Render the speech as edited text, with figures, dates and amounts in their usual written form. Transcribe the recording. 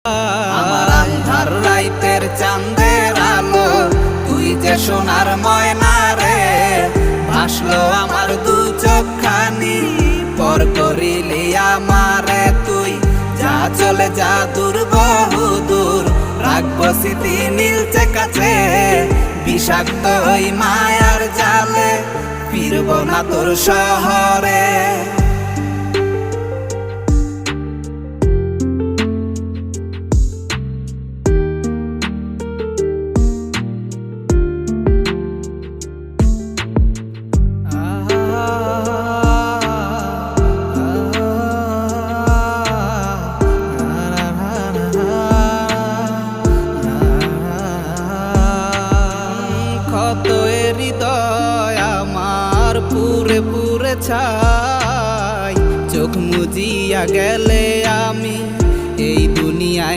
আমার আন্ধার রাইতের চাঁদের আলো, তুই যে সোনার ময়না রে। ভাসলো আমার দু চোখখানি, পর করিলি আমারে তুই। যা চলে যা দূর বহু দূর, রাখবো স্মৃতি নীলচে কাছে। বিষাক্ত ওই মায়ার জালে, ফিরবো না তোর শহরে। ক্ষত হৃদয় আমার পুরে পুরে ছাই, চোখ মুজিয়া গেলে